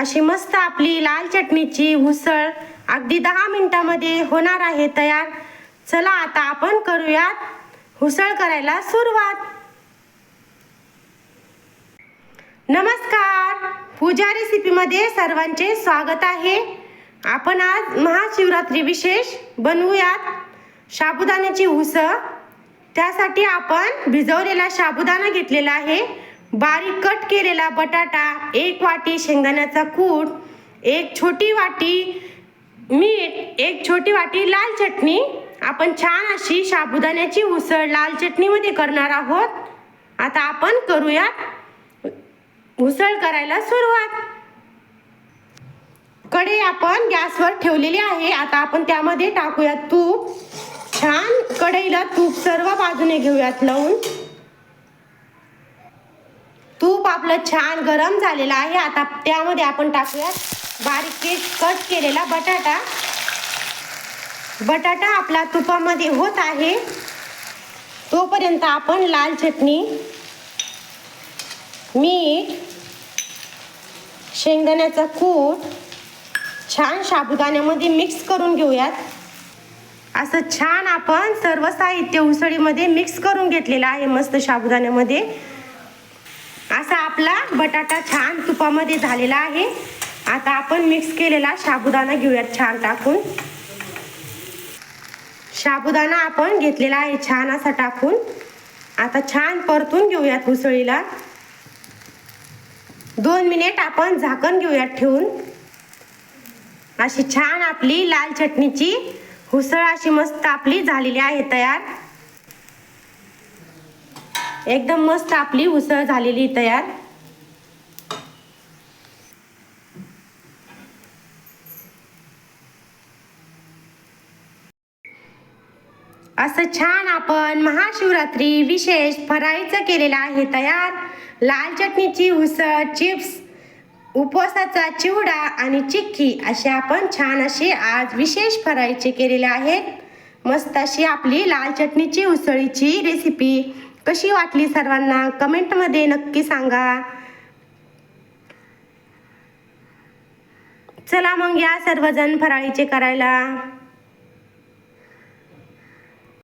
अशी मस्त आपली लाल चटणीची उसळ अगदी 10 मिनिटांमध्ये होणार आहे तयार। चला आता आपण करूयात उसळ करायला सुरुवात। नमस्कार, पूजा रेसिपीमध्ये सर्वांचे स्वागत आहे। आपण आज महाशिवरात्री विशेष बनवूयात साबुदाण्याची उसळ। त्यासाठी आपण भिजवलेला साबुदाणा घेतलेला आहे, बारीक कट केलेला बटाटा, 1 वाटी शेंगदाण्याचा कूट, 1 छोटी वाटी मीठ, 1 छोटी वाटी लाल चटणी। आपण छान अशी साबुदाण्याची उसळ लाल चटणीमध्ये करणार आहोत। आता आपण करूयात उसळ करायला सुरुवात। कढई आपण गॅसवर ठेवलेली आहे। आता आपण त्यामध्ये टाकूयात तूप। छान कढईला तूप सर्व बाजूने घेऊयात लावून। तूप आपलं छान गरम झालेलं आहे। आता त्यामध्ये आपण टाकूयात बारीक कट केलेला बटाटा। बटाटा आपला तुपामध्ये होत आहे तोपर्यंत आपण लाल चटणी, मीठ, शेंगदाण्याचा कूट छान साबुदाण्यामध्ये मिक्स करून घेऊयात। असं छान आपण सर्व साहित्य उसळीमध्ये मिक्स करून घेतलेलं आहे मस्त साबुदाण्यामध्ये। असा आपला बटाटा छान तुपामध्ये झालेला आहे। आता आपण मिक्स केलेला साबुदाणा घेऊयात छान टाकून। साबुदाणा आपण घेतलेला आहे छान असा टाकून। आता छान परतून घेऊयात उसळीला। 2 मिनिट आपण झाकण घेऊयात ठेवून। अशी छान आपली लाल चटणीची उसळ अशी मस्त आपली झालेली आहे तयार। एकदम मस्त आपली उसळ झालेली तयार। असं छान आपण महाशिवरात्री विशेष फराळीचं केलेलं आहे तयार। लाल चटणीची उसळ, चिप्स, उपवासाचा चिवडा आणि चिक्की असे आपण छान असे आज विशेष फराळीचे केलेले आहेत। मस्त अशी आपली लाल चटणीची उसळीची रेसिपी कशी वाटली सर्वांना कमेंटमध्ये नक्की सांगा। चला मग या सर्वजण फराळीचे करायला।